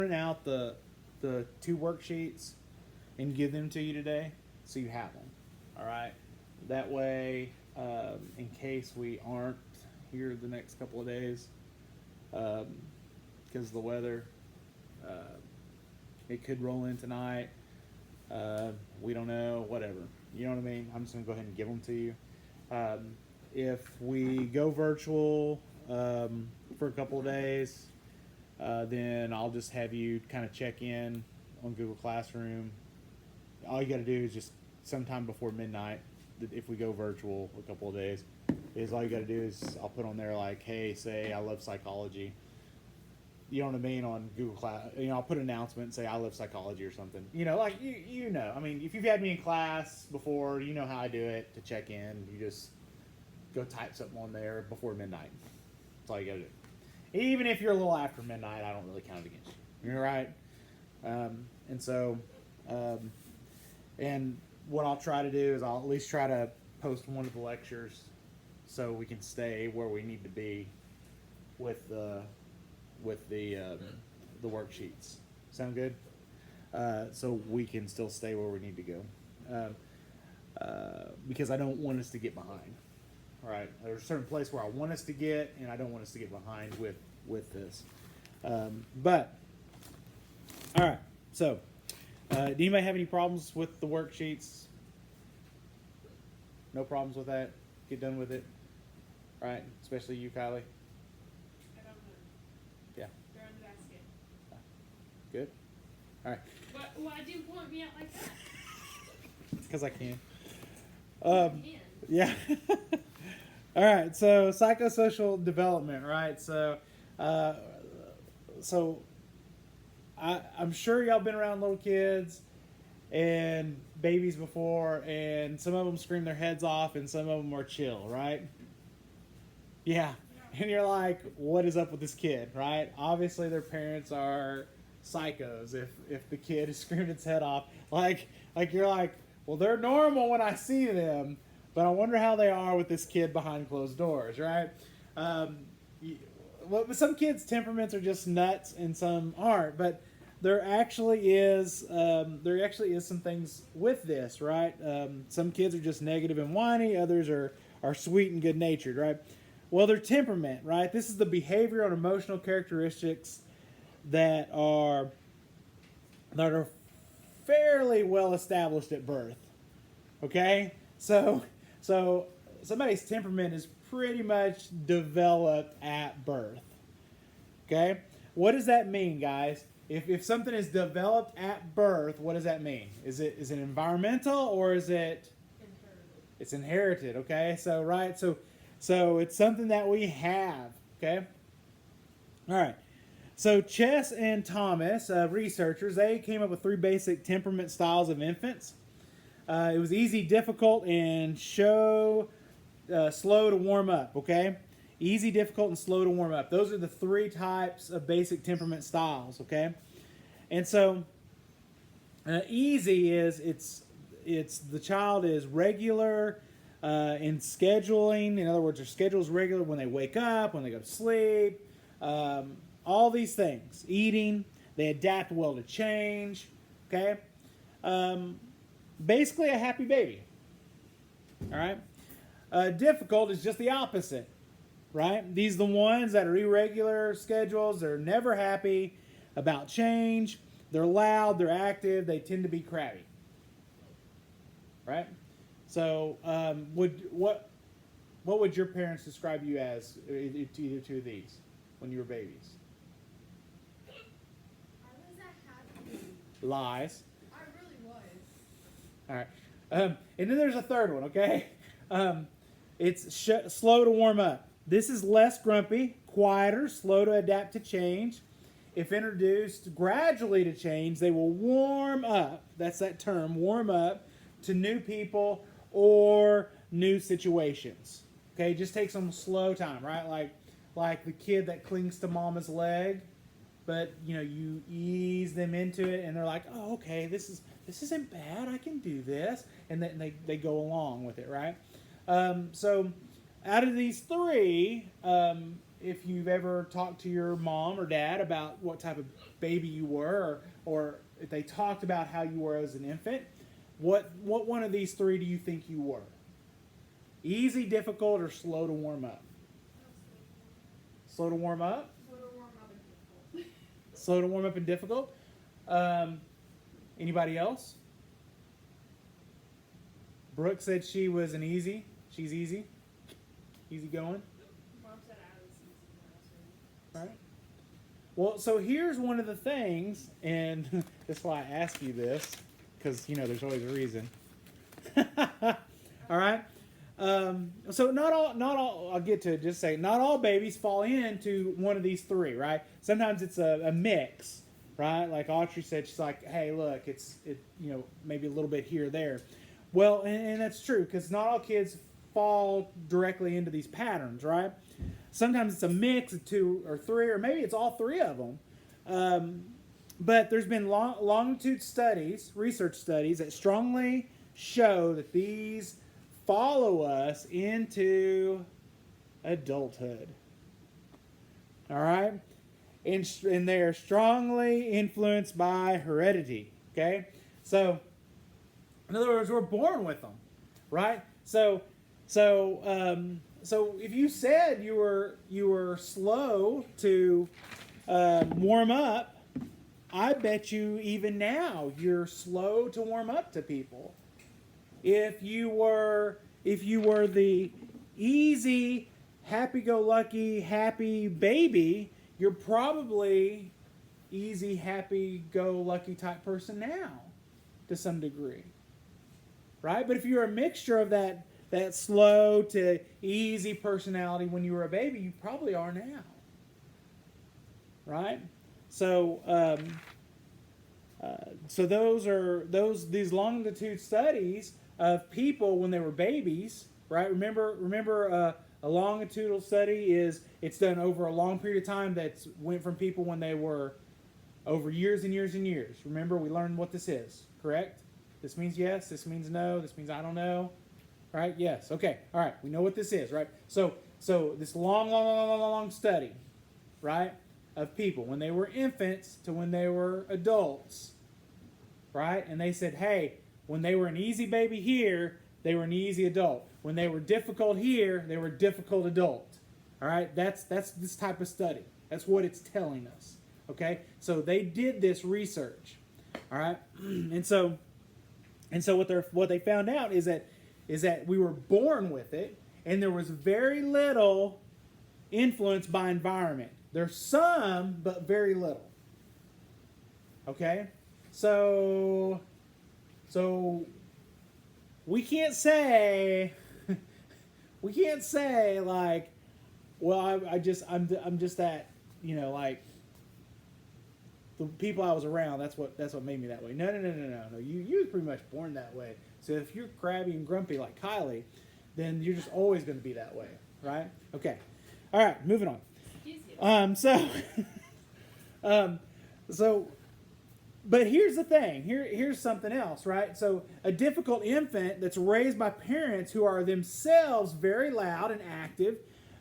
print out the two worksheets and give them to you today, so you have them. All right. That way, in case we aren't here the next couple of days, because of the weather, it could roll in tonight. We don't know. Whatever. You know what I mean? I'm just gonna go ahead and give them to you. If we go virtual for a couple of days, then I'll just have you kind of check in on Google Classroom. All you got to do is just sometime before midnight, if we go virtual a couple of days, is all you got to do is I'll put on there like, hey, say I love psychology. You know what I mean, on Google Class. I'll put an announcement and say I love psychology or something. Like you know. I mean, if you've had me in class before, you know how I do it to check in. You just go type something on there before midnight. That's all you got to do. Even if you're a little after midnight, I don't really count it against you. You're right. And what I'll try to do is I'll at least try to post one of the lectures so we can stay where we need to be with the worksheets. Sound good? So we can still stay where we need to go. Because I don't want us to get behind. All right. There's a certain place where I want us to get, and I don't want us to get behind with this. But all right. So, do anybody have any problems with the worksheets? No problems with that? Get done with it? All right. Especially you, Kylie? I don't know. Yeah. They're on the basket. Good? All right. Why do you point me out like that? Because I can. You can. Yeah. All right. So, psychosocial development, right? So, I'm sure y'all been around little kids and babies before, and some of them scream their heads off and some of them are chill, right? Yeah. And you're like, what is up with this kid, right? Obviously their parents are psychos if the kid is screaming its head off. Like you're like, well, they're normal when I see them, but I wonder how they are with this kid behind closed doors, right? Some kids' temperaments are just nuts and some aren't, but there actually is some things with this, right? Some kids are just negative and whiny, others are sweet and good natured, right? Well, their temperament, right? This is the behavioral and emotional characteristics that are fairly well established at birth. Okay? So somebody's temperament is pretty much developed at birth. Okay? What does that mean, guys? If something is developed at birth, what does that mean? Is it environmental or is it Inherited? It's inherited, okay? So right, so it's something that we have, okay? All right. So Chess and Thomas, researchers, they came up with 3 basic temperament styles of infants. It was easy, difficult, and slow to warm up, okay? Easy, difficult, and slow to warm up. Those are the 3 types of basic temperament styles, okay? And so easy is it's the child is regular in scheduling. In other words, their schedule is regular when they wake up, when they go to sleep, all these things. Eating, they adapt well to change, okay? Basically a happy baby, all right? Difficult is just the opposite. Right? These are the ones that are irregular schedules. They're never happy about change. They're loud. They're active. They tend to be crabby. Right? So, what would your parents describe you as either two of these when you were babies? I was a happy. Lies. I really was. All right. And then there's a third one. Okay. It's slow to warm up. This is less grumpy, quieter, slow to adapt to change. If introduced gradually to change, they will warm up. That's that term, warm up to new people or new situations. Okay, just take some slow time, right? Like the kid that clings to mama's leg, but you ease them into it, and they're like, oh, okay, this isn't bad. I can do this, and then they go along with it, right? So out of these 3, if you've ever talked to your mom or dad about what type of baby you were, or if they talked about how you were as an infant, what one of these three do you think you were? Easy, difficult, or slow to warm up? Slow to warm up? So to warm up and difficult. Slow to warm up and difficult. Anybody else? Brooke said she was an easy. She's easy. Easy going. Mom said I was easy when I was Right. Well, so here's one of the things, and that's why I ask you this, because, there's always a reason. All right. So not all, I'll get to it, just say, not all babies fall into one of these three, right? Sometimes it's a mix, right? Like Audrey said, she's like, hey, look, it's maybe a little bit here or there. Well, and that's true, because not all kids fall directly into these patterns, right? Sometimes it's a mix of two or three, or maybe it's all three of them. But there's been longitude studies, research studies, that strongly show that these follow us into adulthood. All right? And they are strongly influenced by heredity. Okay? So, in other words, we're born with them. Right? So if you said you were slow to warm up, I bet you even now you're slow to warm up to people. If you were the easy, happy-go-lucky, happy baby, you're probably easy, happy-go-lucky type person now, to some degree, right? But if you're a mixture of that slow to easy personality when you were a baby, you probably are now, right? So these longitude studies of people when they were babies, right? Remember a longitudinal study it's done over a long period of time that went from people when they were over years and years and years. Remember, we learned what this is, correct? This means yes, this means no, this means I don't know, right? Yes, okay, all right, we know what this is, right? So this long study, right, of people when they were infants to when they were adults, right? And they said, hey, when they were an easy baby here, they were an easy adult. When they were difficult here, they were a difficult adult. All right? That's this type of study. That's what it's telling us. Okay? So they did this research. All right? And so what they found out is that we were born with it, and there was very little influence by environment. There's some, but very little. Okay? So we can't say like, well, I'm just that, like the people I was around, that's what made me that way. No. You were pretty much born that way. So if you're crabby and grumpy like Kylie, then you're just always going to be that way, right? Okay. All right, moving on. But here's the thing. Here's something else, right? So a difficult infant that's raised by parents who are themselves very loud and active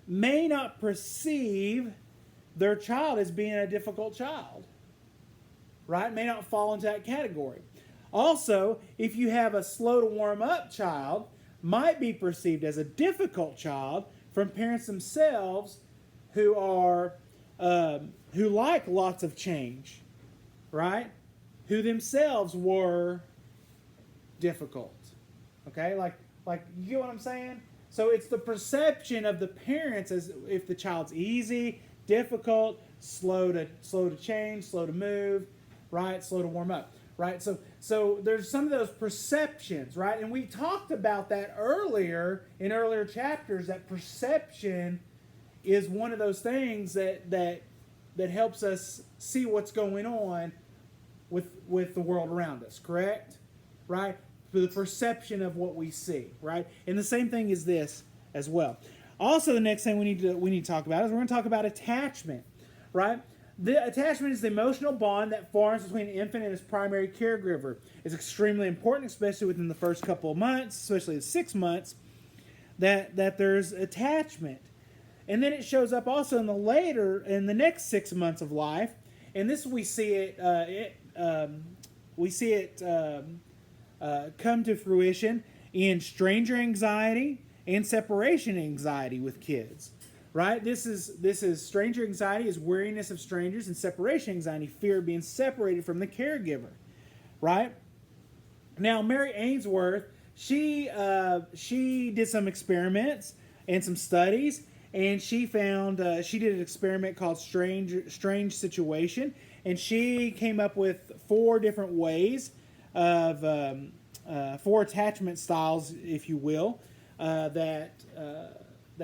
may not perceive their child as being a difficult child, right? May not fall into that category. Also, if you have a slow to warm up child, might be perceived as a difficult child from parents themselves who like lots of change, right? Who themselves were difficult. Okay? Like you get what I'm saying? So it's the perception of the parents as if the child's easy, difficult, slow to change, slow to move, right? Slow to warm up, right? So there's some of those perceptions, right? And we talked about that earlier in earlier chapters, that perception is one of those things that helps us see what's going on with the world around us, correct? Right? The perception of what we see, right? And the same thing is this as well. Also, the next thing we need to talk about is we're going to talk about attachment, right? The attachment is the emotional bond that forms between an infant and his primary caregiver. It's extremely important, especially within the first couple of months, especially the 6 months, that there's attachment. And then it shows up also in the next 6 months of life, and this we see it come to fruition in stranger anxiety and separation anxiety with kids. Right? This is stranger anxiety is weariness of strangers, and separation anxiety, fear of being separated from the caregiver. Right? Now, Mary Ainsworth, she did some experiments and some studies, and she found she did an experiment called strange situation, and she came up with 4 different ways of 4 attachment styles, if you will, that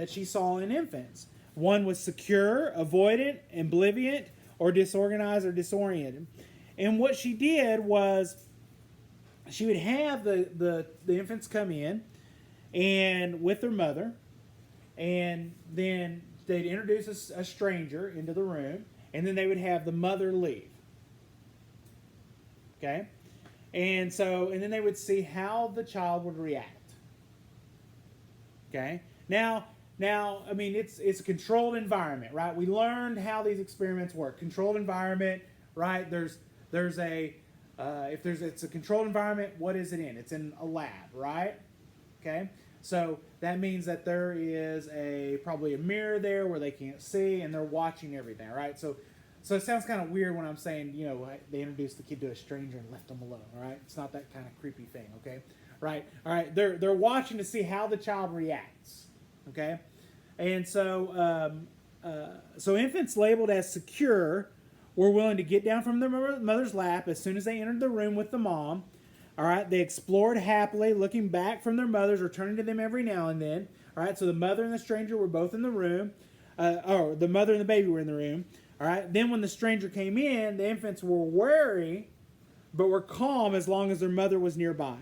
she saw in infants. One was secure, avoidant, oblivious, or disorganized or disoriented. And what she did was she would have the infants come in and with their mother, and then they'd introduce a stranger into the room, and then they would have the mother leave. Okay? And then they would see how the child would react. Okay? Now, I mean, it's a controlled environment, right? We learned how these experiments work. Controlled environment, right? It's a controlled environment. What is it in? It's in a lab, right? Okay, so that means that there is probably a mirror there where they can't see, and they're watching everything, right? So it sounds kind of weird when I'm saying, they introduced the kid to a stranger and left them alone, right? It's not that kind of creepy thing, okay? Right? All right, they're watching to see how the child reacts. Okay, and so infants labeled as secure were willing to get down from their mother's lap as soon as they entered the room with the mom. All right, they explored happily, looking back from their mothers, returning to them every now and then. All right, so the mother and the stranger were both in the room, or the mother and the baby were in the room. All right, then when the stranger came in, the infants were wary, but were calm as long as their mother was nearby.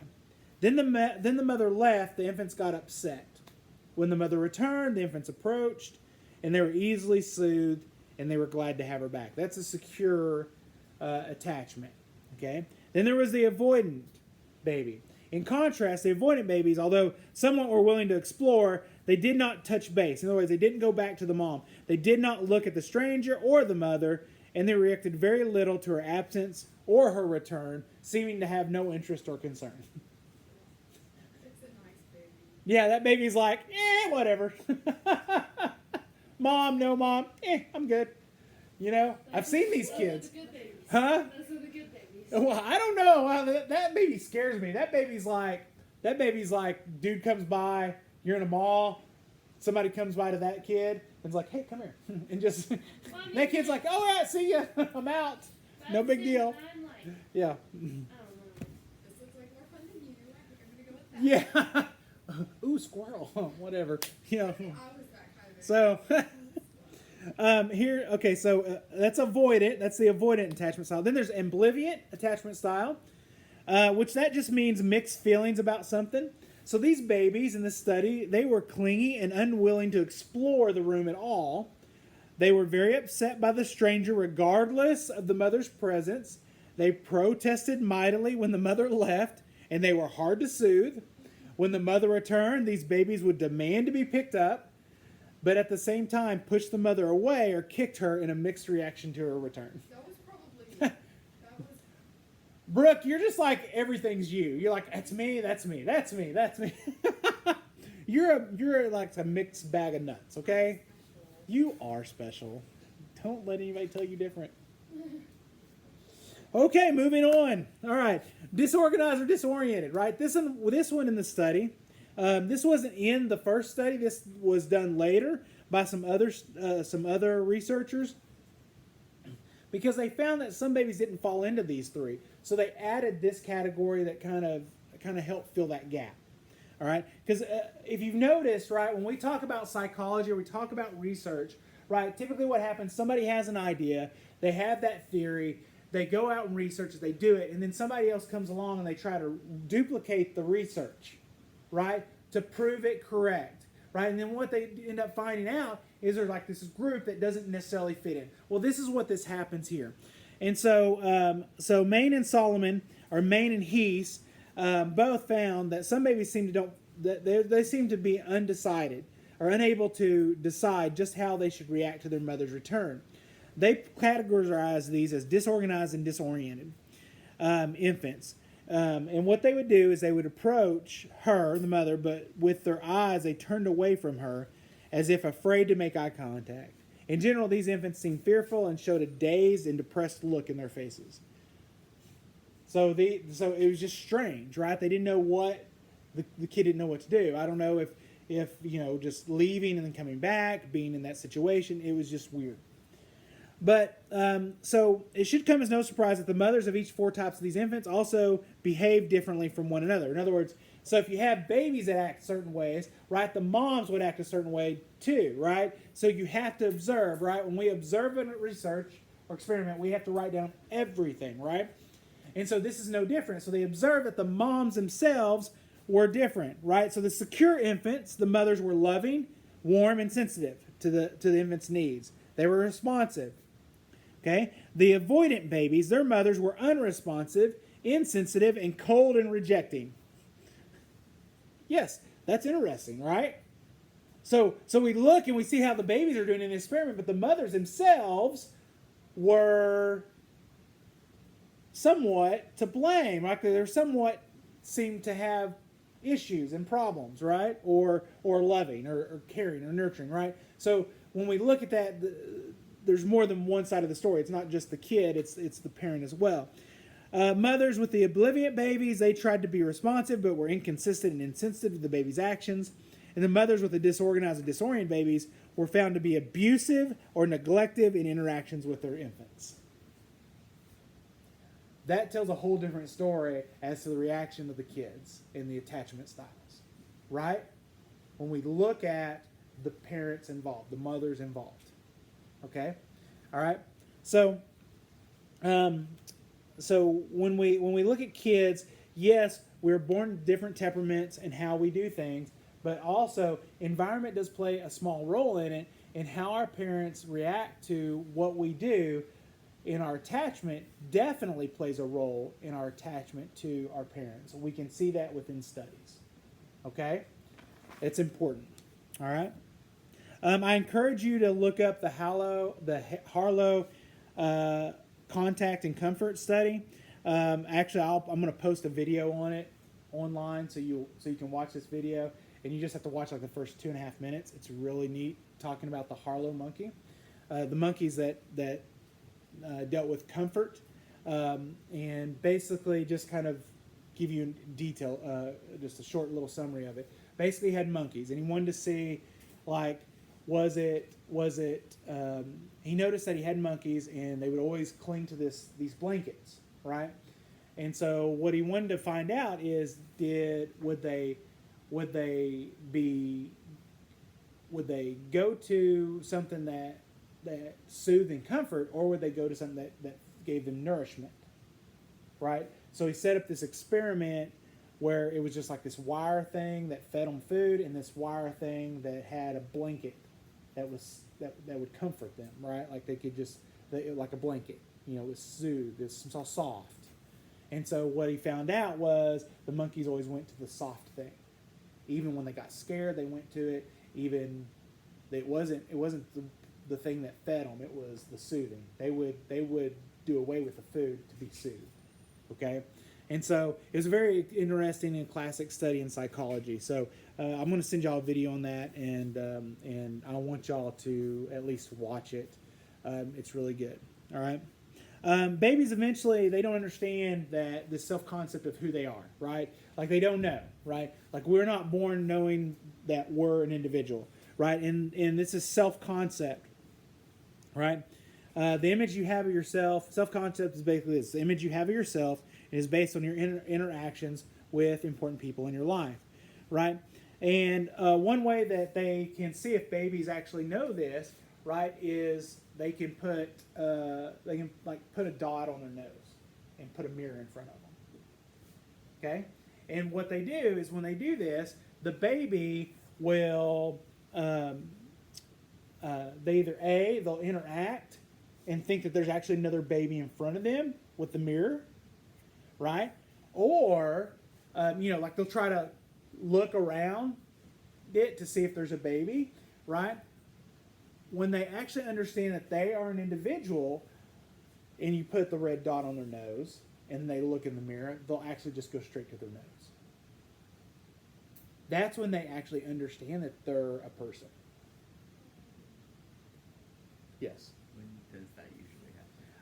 Then the mother left. The infants got upset. When the mother returned, the infants approached, and they were easily soothed, and they were glad to have her back. That's a secure attachment. Okay. Then there was the avoidant baby. In contrast, the avoidant babies, although somewhat were willing to explore, they did not touch base. In other words, they didn't go back to the mom. They did not look at the stranger or the mother, and they reacted very little to her absence or her return, seeming to have no interest or concern. Yeah, that baby's like, whatever. Mom, no mom, I'm good. I've seen these kids. Those are the good babies. Huh? Those are the good babies. Well, I don't know. That baby scares me. That baby's like, dude comes by, you're in a mall, somebody comes by to that kid, and is like, hey, come here. And just, that kid's like, oh, yeah, see ya. I'm out. No big deal. I'm like, Yeah. I don't know. This looks like more fun than you. I think I'm going to go with that. Yeah. Ooh, squirrel. Whatever. Yeah. I was that kind of So, so that's avoidant. That's the avoidant attachment style. Then there's ambivalent attachment style, which that just means mixed feelings about something. So these babies in this study, they were clingy and unwilling to explore the room at all. They were very upset by the stranger regardless of the mother's presence. They protested mightily when the mother left, and they were hard to soothe. When the mother returned, these babies would demand to be picked up, but at the same time push the mother away or kicked her in a mixed reaction to her return. That was probably... Brooke, you're just like everything's you. You're like, that's me, that's me, that's me, that's me. You're like a mixed bag of nuts, okay? You are special. Don't let anybody tell you different. Okay, moving on. All right, disorganized or disoriented, right? This one in the study, this wasn't in the first study. This was done later by some other researchers, because they found that some babies didn't fall into these 3. So they added this category that kind of helped fill that gap. All right, because if you've noticed, right, when we talk about psychology or we talk about research, right, typically what happens, somebody has an idea, they have that theory, they go out and research it, they do it, and then somebody else comes along and they try to duplicate the research, right, to prove it correct, right? And then what they end up finding out is there's like this group that doesn't necessarily fit in. Well, this is what this happens here. And so Main and Solomon, or Main and Heese, both found that some babies seem to they seem to be undecided are unable to decide just how they should react to their mother's return. They categorize these as disorganized and disoriented infants. And what they would do is they would approach her, the mother, but with their eyes they turned away from her as if afraid to make eye contact. In general, these infants seemed fearful and showed a dazed and depressed look in their faces. So it was just strange, right? They didn't know what, the kid didn't know what to do. I don't know if just leaving and then coming back, being in that situation, it was just weird. But so it should come as no surprise that the mothers of each 4 types of these infants also behave differently from one another. In other words, so if you have babies that act certain ways, right, the moms would act a certain way too, right? So you have to observe, right? When we observe and research or experiment, we have to write down everything, right? And so this is no different. So they observe that the moms themselves were different, right? So the secure infants, the mothers were loving, warm, and sensitive to the infant's needs. They were responsive. Okay? The avoidant babies, their mothers were unresponsive, insensitive, and cold and rejecting. Yes, that's interesting, right? So we look and we see how the babies are doing in the experiment, but the mothers themselves were somewhat to blame. Right? They're somewhat seem to have issues and problems, right? Or loving or caring or nurturing, right? So when we look at that, there's more than one side of the story. It's not just the kid, it's the parent as well. Mothers with the oblivious babies, they tried to be responsive but were inconsistent and insensitive to the baby's actions. And the mothers with the disorganized and disoriented babies were found to be abusive or neglective in interactions with their infants. That tells a whole different story as to the reaction of the kids and the attachment styles, right? When we look at the parents involved, the mothers involved. Okay? All right? So when we look at kids, yes, we're born with different temperaments and how we do things, but also environment does play a small role in it, and how our parents react to what we do in our attachment definitely plays a role in our attachment to our parents. We can see that within studies. Okay? It's important. All right? I encourage you to look up the Harlow Contact and Comfort Study. Actually, I'm going to post a video on it online so you can watch this video, and you just have to watch like the first 2.5 minutes. It's really neat, talking about the Harlow monkey, the monkeys that dealt with comfort, and basically just kind of give you in detail, just a short little summary of it. Basically, he had monkeys, and he wanted to see, like, he noticed that he had monkeys, and they would always cling to these blankets, right? And so what he wanted to find out is, would they go to something that soothed and comfort, or would they go to something that gave them nourishment, right? So he set up this experiment where it was just like this wire thing that fed them food, and this wire thing that had a blanket that would comfort them, right? Like they could like a blanket, it was soothed, it's all soft. And so what he found out was the monkeys always went to the soft thing. Even when they got scared, they went to it. Even it wasn't the thing that fed them, it was the soothing. They would do away with the food to be soothed. Okay? And so it was a very interesting and classic study in psychology. So I'm going to send y'all a video on that, and I want y'all to at least watch it. It's really good. All right? Babies eventually, they don't understand that this self-concept of who they are, right? Like they don't know, right? Like we're not born knowing that we're an individual, right? And this is self-concept, right? The image you have of yourself, self-concept is basically this. The image you have of yourself is based on your interactions with important people in your life, right? And one way that they can see if babies actually know this, right, is they can put put a dot on their nose and put a mirror in front of them. Okay, and what they do is when they do this, the baby will they'll interact and think that there's actually another baby in front of them with the mirror, right? Or like they'll try to look around it to see if there's a baby, right? When they actually understand that they are an individual, and you put the red dot on their nose, and they look in the mirror, they'll actually just go straight to their nose. That's when they actually understand that they're a person. Yes. When does that usually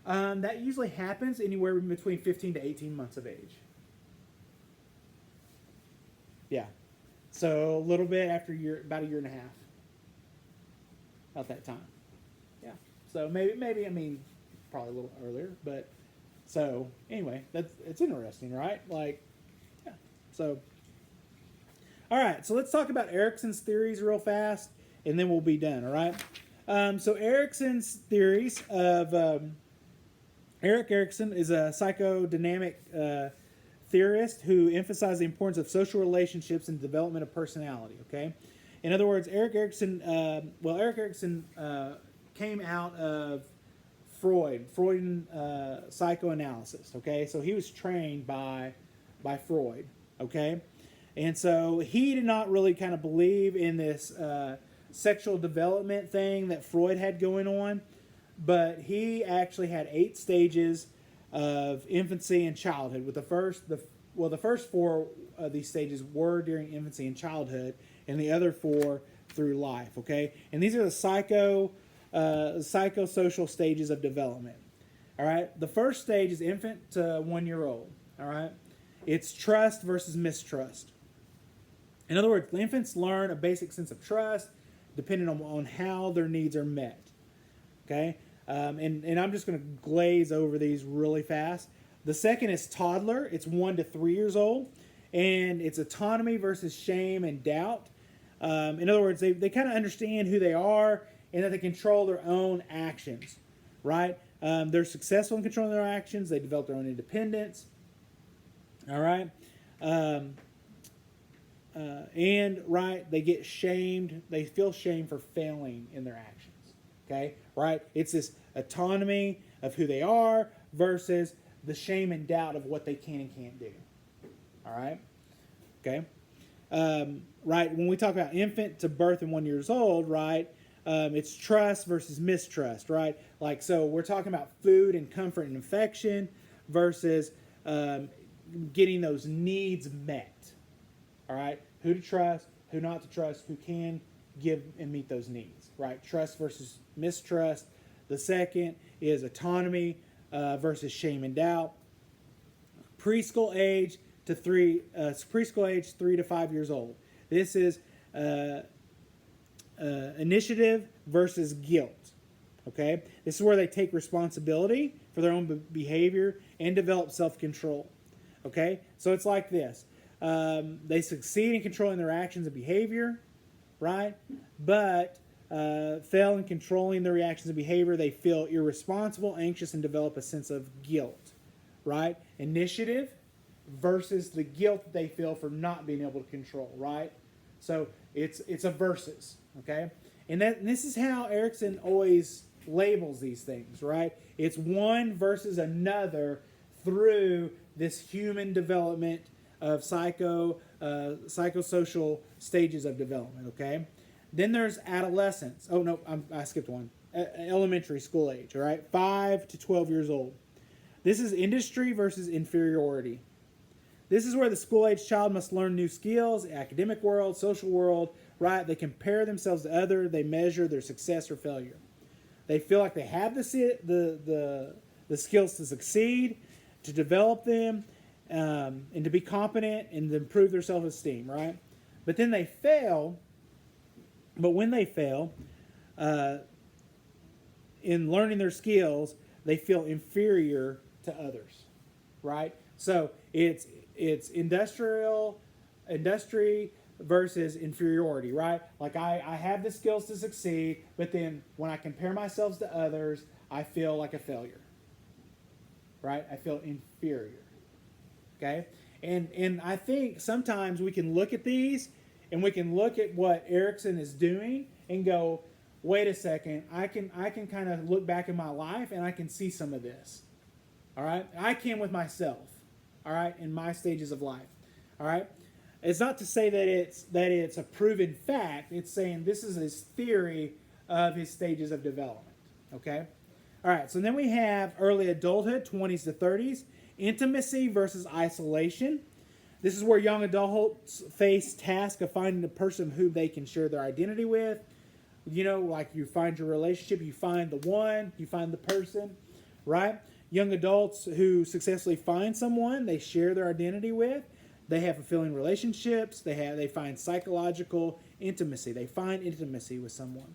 happen? That usually happens anywhere between 15 to 18 months of age. Yeah. So a little bit after about a year and a half. About that time. Yeah. So maybe I mean, probably a little earlier, but so anyway, it's interesting, right? Like, yeah. So, all right. So let's talk about Erikson's theories real fast, and then we'll be done. All right. So Erikson's theories of Erik Erikson is a psychodynamic theorist who emphasized the importance of social relationships and development of personality. Okay, in other words, Erik Erikson came out of Freudian psychoanalysis. Okay, so he was trained by Freud. Okay, and so he did not really kind of believe in this sexual development thing that Freud had going on, but he actually had 8 stages of infancy and childhood. With the first 4 of these stages were during infancy and childhood, and the other 4 through life. Okay, and these are the psychosocial stages of development. All right, the first stage is infant to 1 year old. All right, it's trust versus mistrust. In other words, infants learn a basic sense of trust depending on how their needs are met. Okay, and I'm just going to glaze over these really fast. The second is toddler. It's 1 to 3 years old, and it's autonomy versus shame and doubt. In other words, they kind of understand who they are and that they control their own actions, right? They're successful in controlling their actions. They develop their own independence. All right. And right, they get shamed. They feel shame for failing in their actions. Okay, right? It's this autonomy of who they are versus the shame and doubt of what they can and can't do. All right. Okay. Right. When we talk about infant to birth and 1 year old, right? It's trust versus mistrust, right? Like, so we're talking about food and comfort and affection versus getting those needs met. All right, who to trust, who not to trust, who can give and meet those needs, right? Trust versus mistrust. The second is autonomy versus shame and doubt. Preschool age 3 to 5 years old. This is initiative versus guilt. Okay, this is where they take responsibility for their own behavior and develop self-control. Okay, so it's like this. They succeed in controlling their actions and behavior, right? But fail in controlling their reactions and behavior. They feel irresponsible, anxious, and develop a sense of guilt, right? Initiative versus the guilt that they feel for not being able to control, right? So it's a versus, okay? And this is how Erikson always labels these things, right? It's one versus another through this human development of psychosocial stages of development, okay? Then there's adolescence. Oh, no, I skipped one. Elementary school age, all right? 5 to 12 years old. This is industry versus inferiority. This is where the school-age child must learn new skills, academic world, social world, right? They compare themselves to others. They measure their success or failure. They feel like they have the skills to succeed, to develop them, and to be competent and to improve their self-esteem, right? But then they fail. But when they fail in learning their skills, they feel inferior to others, right? So it's industry versus inferiority, right? Like I have the skills to succeed, but then when I compare myself to others, I feel like a failure, right? I feel inferior. Okay, and I think sometimes we can look at these and we can look at what Erikson is doing and go, wait a second, I can kind of look back in my life and I can see some of this. All right, I can with myself. All right, in my stages of life. All right, it's not to say that it's a proven fact. It's saying this is his theory of his stages of development. Okay? All right, so then we have early adulthood, 20s to 30s, intimacy versus isolation. This is where young adults face task of finding the person who they can share their identity with. You know, like you find your relationship, you find the one, you find the person, right? Young adults who successfully find someone they share their identity with, they have fulfilling relationships, they find psychological intimacy. They find intimacy with someone.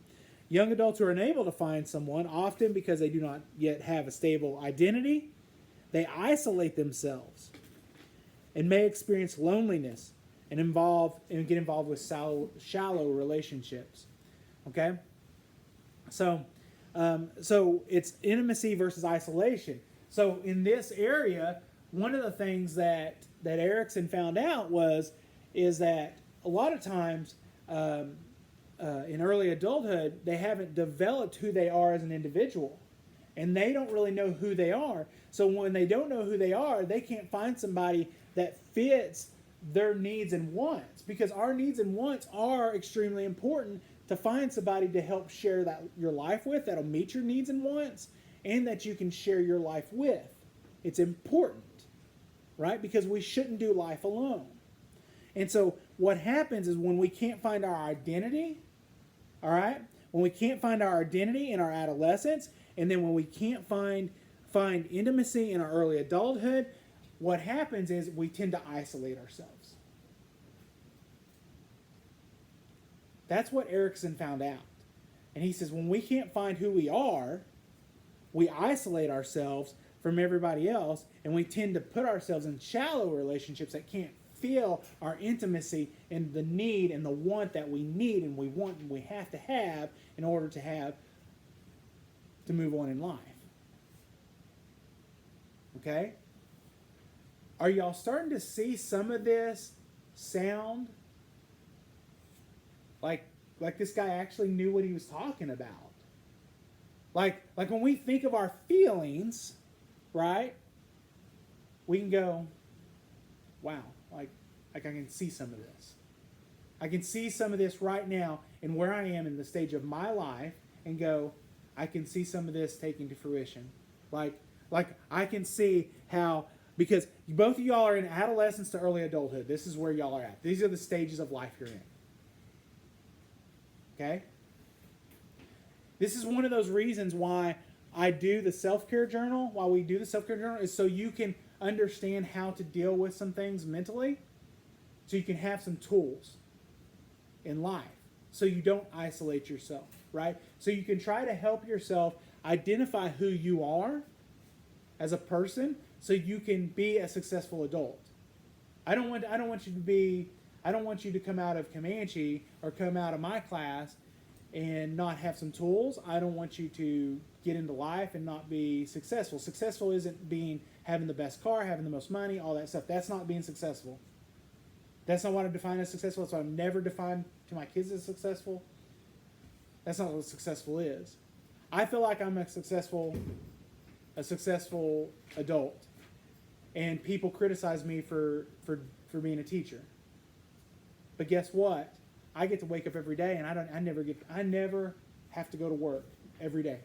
Young adults who are unable to find someone, often because they do not yet have a stable identity, they isolate themselves and may experience loneliness and get involved with shallow relationships. Okay? So it's intimacy versus isolation. So in this area, one of the things that Erickson found out is that a lot of times in early adulthood, they haven't developed who they are as an individual. And they don't really know who they are. So when they don't know who they are, they can't find somebody that fits their needs and wants. Because our needs and wants are extremely important to find somebody to help share your life with, that'll meet your needs and wants, and that you can share your life with. It's important, right? Because we shouldn't do life alone. And so what happens is when we can't find our identity, all right, when we can't find our identity in our adolescence, and then when we can't find intimacy in our early adulthood, what happens is we tend to isolate ourselves. That's what Erickson found out. And he says when we can't find who we are, we isolate ourselves from everybody else, and we tend to put ourselves in shallow relationships that can't feel our intimacy and the need and the want that we need and we want and we have to have in order to move on in life. Okay? Are y'all starting to see some of this sound like this guy actually knew what he was talking about? Like when we think of our feelings, right? We can go, wow, like I can see some of this. I can see some of this right now in where I am in the stage of my life and go, I can see some of this taking to fruition. Like I can see how, because both of y'all are in adolescence to early adulthood. This is where y'all are at. These are the stages of life you're in. Okay? This is one of those reasons why I do the self-care journal, why we do the self-care journal, is so you can understand how to deal with some things mentally, so you can have some tools in life, so you don't isolate yourself, right? So you can try to help yourself identify who you are as a person, so you can be a successful adult. I don't want you to come out of Comanche or come out of my class and not have some tools. I don't want you to get into life and not be successful. Successful isn't having the best car, having the most money, all that stuff. That's not being successful. That's not what I define as successful. That's what I've never defined to my kids as successful. That's not what successful is. I feel like I'm a successful adult, and people criticize me for being a teacher. But guess what? I get to wake up every day, and I never have to go to work every day.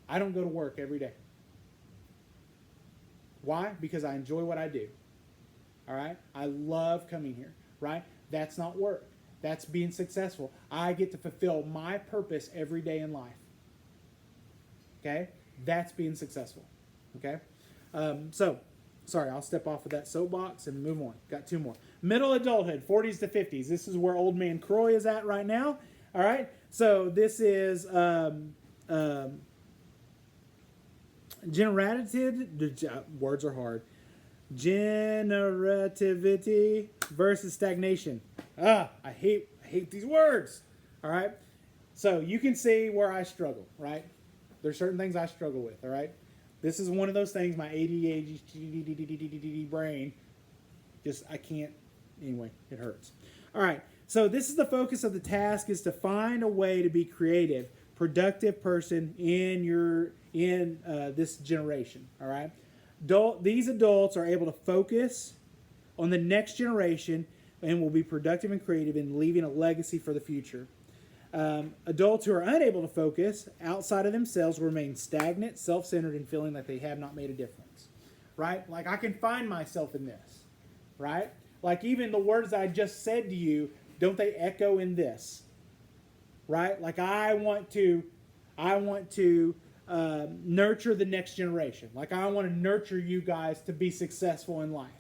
I don't go to work every day. Why? Because I enjoy what I do. All right? I love coming here, right? That's not work. That's being successful. I get to fulfill my purpose every day in life. Okay? That's being successful. Okay? Sorry, I'll step off of that soapbox and move on. Got two more. Middle adulthood, 40s to 50s. This is where old man Croy is at right now. All right? So this is words are hard. Generativity versus stagnation. I hate these words. All right? So you can see where I struggle, right? There's certain things I struggle with, all right? This is one of those things, my ADHD brain, I can't, anyway, it hurts. All right, so this is the focus of the task, is to find a way to be creative, productive person in this generation, all right? These adults are able to focus on the next generation and will be productive and creative in leaving a legacy for the future. Adults who are unable to focus outside of themselves will remain stagnant, self-centered, and feeling like they have not made a difference. Right? Like I can find myself in this. Right? Like even the words I just said to you, don't they echo in this? Right? Like I want to nurture the next generation. Like I want to nurture you guys to be successful in life.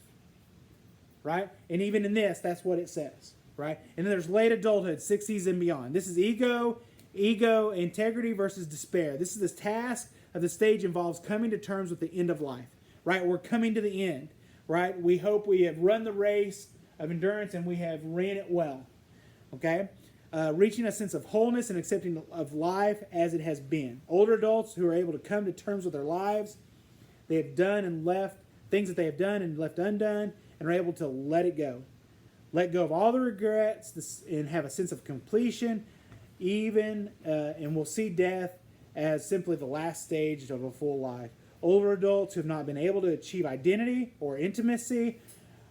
Right? And even in this, that's what it says. Right? And then there's late adulthood, 60s and beyond. This is ego, integrity versus despair. This is the task of the stage involves coming to terms with the end of life. Right? We're coming to the end. Right? We hope we have run the race of endurance and we have ran it well. Okay? Reaching a sense of wholeness and accepting of life as it has been. Older adults who are able to come to terms with their lives, they have done and left, things that they have done and left undone, and are able to let it go. Let go of all the regrets and have a sense of completion, and will see death as simply the last stage of a full life. Older adults who have not been able to achieve identity or intimacy,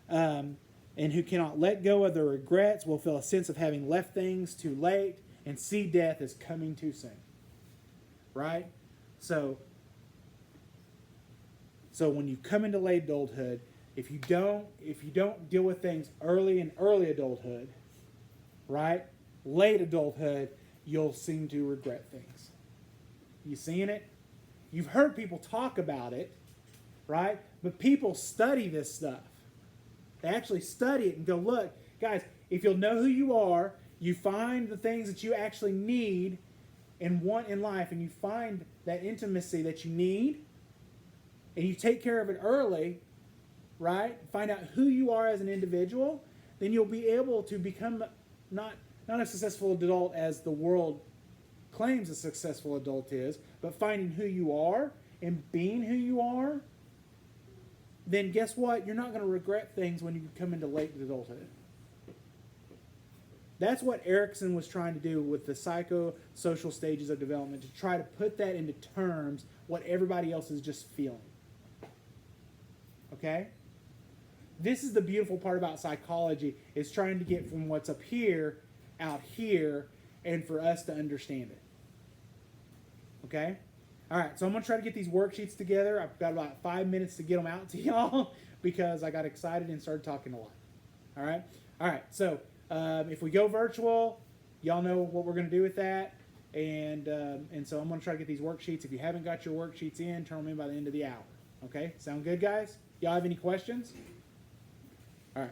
and who cannot let go of their regrets will feel a sense of having left things too late and see death as coming too soon. Right? So when you come into late adulthood, if you don't deal with things early in early adulthood, right? Late adulthood, you'll seem to regret things. You seeing it? You've heard people talk about it, right? But people study this stuff. They actually study it and go, look, guys, if you'll know who you are, you find the things that you actually need and want in life, and you find that intimacy that you need, and you take care of it early, right? Find out who you are as an individual, then you'll be able to become not a successful adult as the world claims a successful adult is, but finding who you are and being who you are, then guess what? You're not going to regret things when you come into late adulthood. That's what Erickson was trying to do with the psychosocial stages of development, to try to put that into terms what everybody else is just feeling. Okay? This is the beautiful part about psychology, is trying to get from what's up here out here and for us to understand it. Okay? All right, so I'm going to try to get these worksheets together. I've got about 5 minutes to get them out to y'all because I got excited and started talking a lot. All right? All right, so if we go virtual, y'all know what we're going to do with that. And so I'm going to try to get these worksheets. If you haven't got your worksheets in, turn them in by the end of the hour. Okay? Sound good, guys? Y'all have any questions? All right.